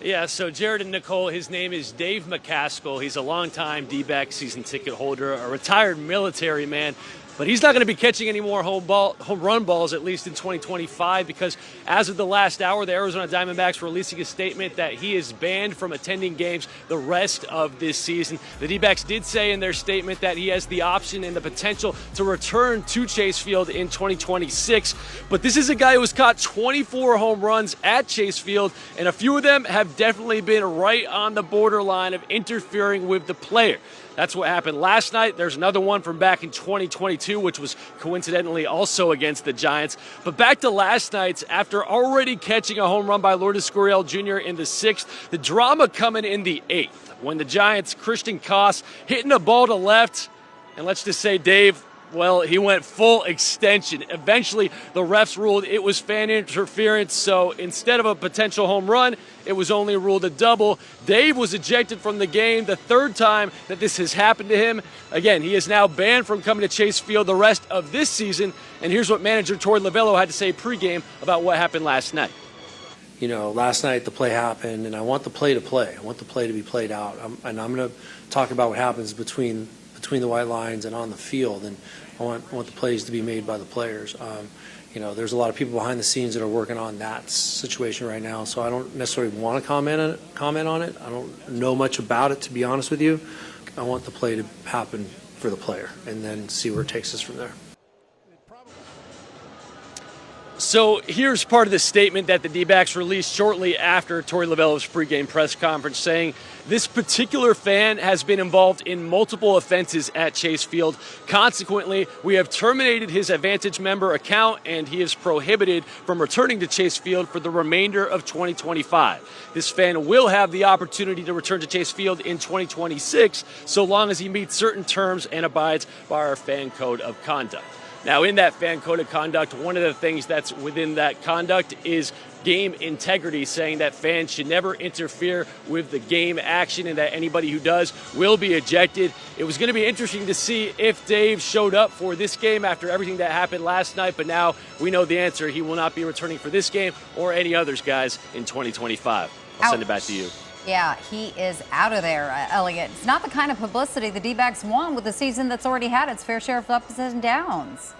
Yeah, so Jared and Nicole, his name is Dave McCaskill. He's a longtime D-back season ticket holder, a retired military man. But he's not going to be catching any more home run balls, at least in 2025, because as of the last hour, the Arizona Diamondbacks releasing a statement that he is banned from attending games the rest of this season. The D-backs did say in their statement that he has the option and the potential to return to Chase Field in 2026. But this is a guy who has caught 24 home runs at Chase Field, and a few of them have definitely been right on the borderline of interfering with the player. That's what happened last night. There's another one from back in 2022, which was coincidentally also against the Giants. But back to last night's, after already catching a home run by Lourdes Gurriel Jr. in the 6th, the drama coming in the 8th, when the Giants' Christian Koss hitting a ball to left, and let's just say Dave, well, he went full extension. Eventually, the refs ruled it was fan interference, so instead of a potential home run, it was only ruled a double. Dave was ejected from the game the third time that this has happened to him. Again, he is now banned from coming to Chase Field the rest of this season, and here's what manager Torey Lovullo had to say pregame about what happened last night. You know, last night the play happened, and I want the play to play. I want the play to be played out. And I'm going to talk about what happens between the white lines and on the field, and I want the plays to be made by the players. You know, there's a lot of people behind the scenes that are working on that situation right now, so I don't necessarily want to comment on it. I don't know much about it, to be honest with you. I want the play to happen for the player, and then see where it takes us from there. So here's part of the statement that the D-backs released shortly after Torey Lovullo's pregame press conference, saying this particular fan has been involved in multiple offenses at Chase Field. Consequently, we have terminated his Advantage member account, and he is prohibited from returning to Chase Field for the remainder of 2025. This fan will have the opportunity to return to Chase Field in 2026, so long as he meets certain terms and abides by our fan code of conduct. Now, in that fan code of conduct, one of the things that's within that conduct is game integrity, saying that fans should never interfere with the game action and that anybody who does will be ejected. It was going to be interesting to see if Dave showed up for this game after everything that happened last night, but now we know the answer. He will not be returning for this game or any others, guys, in 2025. I'll send it back to you. Yeah, he is out of there, Elliott. It's not the kind of publicity the D-backs want with a season that's already had its fair share of ups and downs.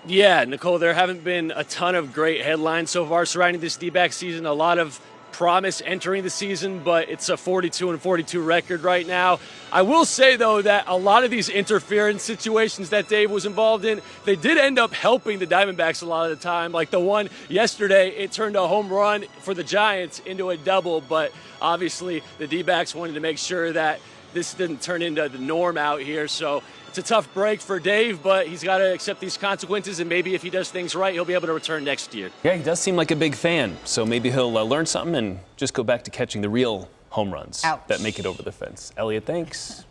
Yeah, Nicole, there haven't been a ton of great headlines so far surrounding this D-back season. A lot of promise entering the season, but it's a 42-42 record right now. I will say, though, that a lot of these interference situations that Dave was involved in, they did end up helping the Diamondbacks a lot of the time. Like the one yesterday, it turned a home run for the Giants into a double, but obviously the D-backs wanted to make sure that this didn't turn into the norm out here. So it's a tough break for Dave, but he's got to accept these consequences, and maybe if he does things right, he'll be able to return next year. Yeah, he does seem like a big fan, so maybe he'll learn something and just go back to catching the real home runs that make it over the fence. Elliott, thanks.